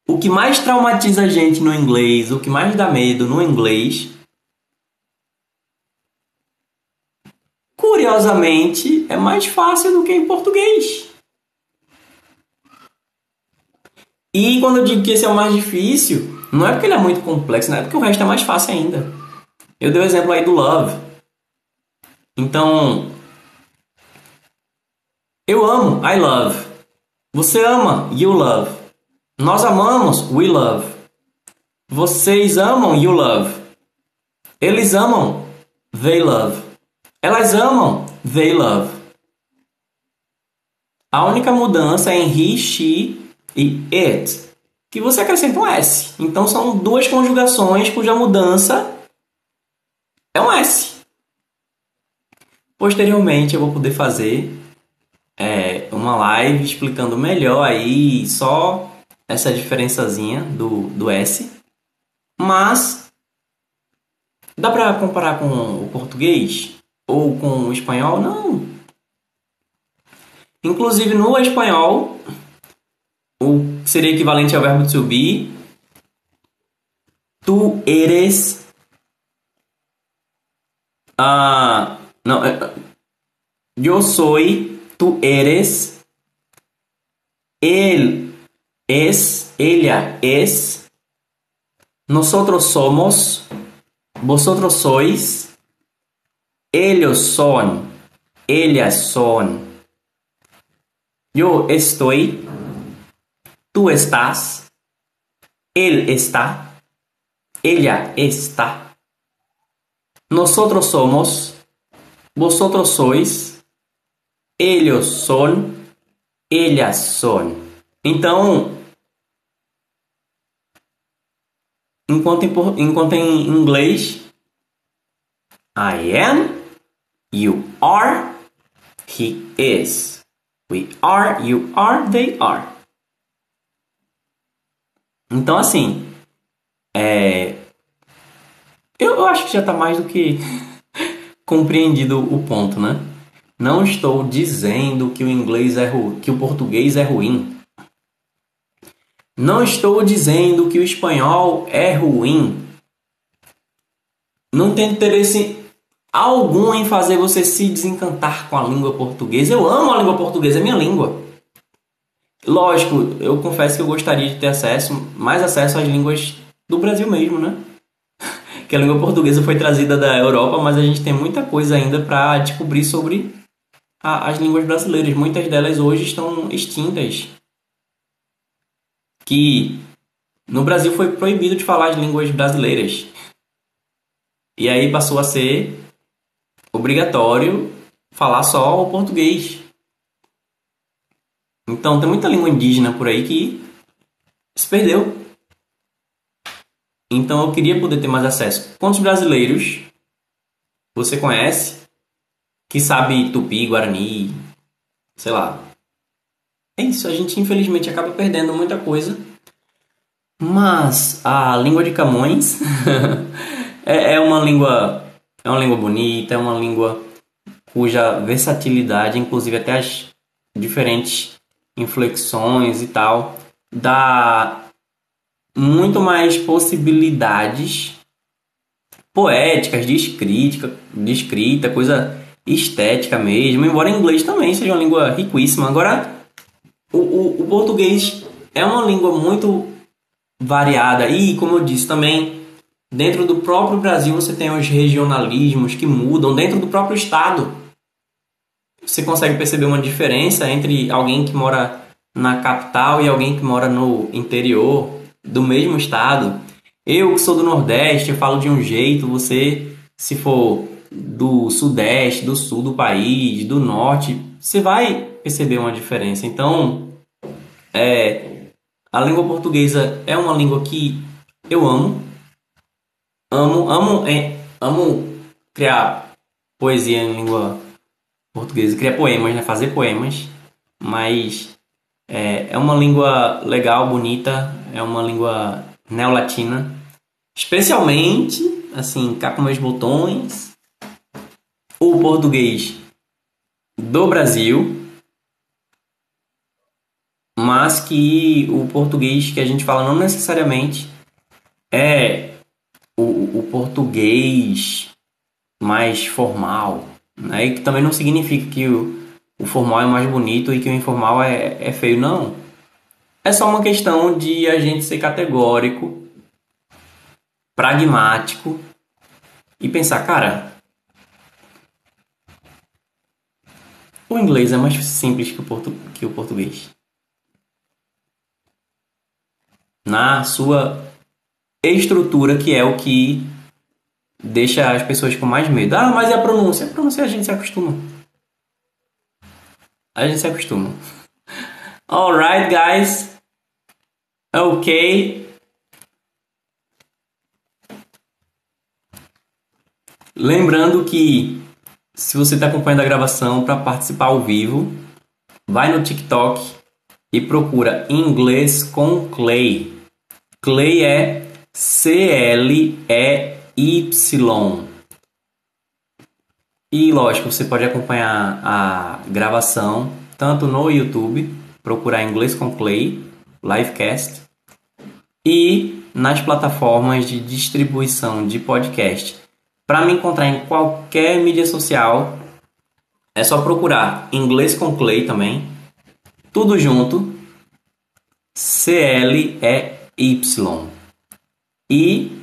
O que mais traumatiza a gente no inglês, o que mais dá medo no inglês, curiosamente, é mais fácil do que em português. E quando eu digo que esse é o mais difícil, não é porque ele é muito complexo, não é porque o resto é mais fácil ainda. Eu dei o exemplo aí do love. Então, Eu amo, I love. Você ama, you love. Nós amamos, we love. Vocês amam, you love. Eles amam, they love. Elas amam, they love. A única mudança é em he, she e it, que você acrescenta um S. Então são duas conjugações cuja mudança é um S. Posteriormente eu vou poder fazer uma live explicando melhor aí só essa diferençazinha do S. Mas dá para comparar com o português ou com o espanhol? Não. Inclusive no espanhol, seria equivalente ao verbo to be. Tu eres. Não, yo soy, tu eres. Él es, ella es. Nosotros somos. Vosotros sois. Ellos son. Ellas son. Yo estoy. Tú estás. Él está. Ella está. Nosotros somos. Vosotros sois. Ellos son. Ellas son. Então, enquanto em inglês, I am, you are, he is. We are, you are, they are. Então, assim, eu acho que já está mais do que compreendido o ponto, né? Não estou dizendo que o inglês é ruim, que o português é ruim. Não estou dizendo que o espanhol é ruim. Não tenho interesse algum em fazer você se desencantar com a língua portuguesa. Eu amo a língua portuguesa, é minha língua. Lógico, eu confesso que eu gostaria de ter mais acesso às línguas do Brasil mesmo, né? Que a língua portuguesa foi trazida da Europa, mas a gente tem muita coisa ainda para descobrir sobre as línguas brasileiras. Muitas delas hoje estão extintas. Que no Brasil foi proibido de falar as línguas brasileiras. E aí passou a ser obrigatório falar só o português. Então tem muita língua indígena por aí que se perdeu. Então eu queria poder ter mais acesso. Quantos brasileiros você conhece que sabe tupi, guarani, sei lá? É isso, a gente infelizmente acaba perdendo muita coisa. Mas a língua de Camões é uma língua bonita, é uma língua cuja versatilidade, inclusive até as diferentes inflexões e tal, dá muito mais possibilidades poéticas, de escrita, coisa estética mesmo, embora em inglês também seja uma língua riquíssima. Agora, o português é uma língua muito variada e, como eu disse também, dentro do próprio Brasil você tem os regionalismos que mudam, dentro do próprio estado você consegue perceber uma diferença entre alguém que mora na capital e alguém que mora no interior do mesmo estado. Eu que sou do Nordeste, eu falo de um jeito, você, se for do Sudeste, do Sul do país, do Norte, você vai perceber uma diferença. Então, a língua portuguesa é uma língua que eu amo. Amo criar poesia em língua portuguesa, criar poemas, né? Fazer poemas, mas é uma língua legal, bonita, é uma língua neolatina, especialmente, assim, cá com meus botões, o português do Brasil, mas que o português que a gente fala não necessariamente é o português mais formal, né? E que também não significa que o formal é mais bonito e que o informal é feio, não. É só uma questão de a gente ser categórico, pragmático e pensar, cara, O inglês é mais simples que o português. Na sua estrutura, que é o que deixa as pessoas com mais medo. Ah, mas é a pronúncia? A pronúncia a gente se acostuma. A gente se acostuma. Alright, guys. Ok. Lembrando que se você está acompanhando a gravação para participar ao vivo, vai no TikTok e procura Inglês com Clay. Clay é Cley. E lógico, você pode acompanhar a gravação tanto no YouTube, procurar Inglês com Clay, Livecast, e nas plataformas de distribuição de podcast. Para me encontrar em qualquer mídia social, é só procurar Inglês com Clay também, tudo junto, Cley. E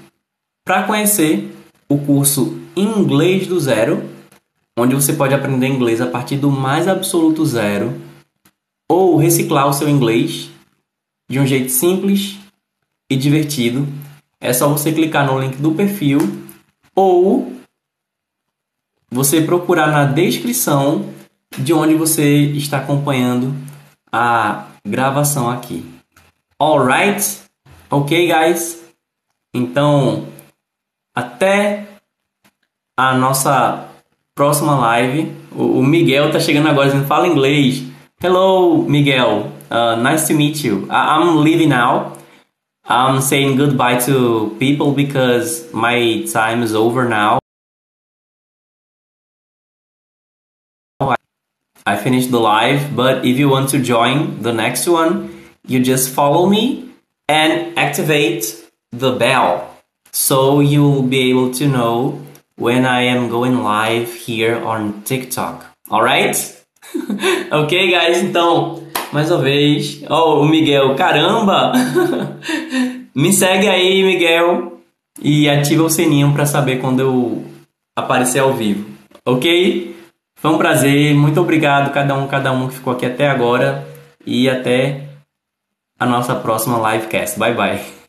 para conhecer o curso Inglês do Zero, onde você pode aprender inglês a partir do mais absoluto zero, ou reciclar o seu inglês de um jeito simples e divertido, é só você clicar no link do perfil ou você procurar na descrição de onde você está acompanhando a gravação aqui. Alright? Ok, guys? Então, até a nossa próxima live. O Miguel tá chegando agora dizendo, fala inglês. Hello, Miguel. Nice to meet you. I'm leaving now. I'm saying goodbye to people because my time is over now. I finished the live, but if you want to join the next one, you just follow me and activate the bell so you'll be able to know when I am going live here on TikTok. Alright? Ok, guys? Então, mais uma vez. Oh, o Miguel, caramba! Me segue aí, Miguel, e ativa o sininho para saber quando eu aparecer ao vivo. Ok? Foi um prazer. Muito obrigado cada um que ficou aqui até agora. E até a nossa próxima livecast. Bye, bye.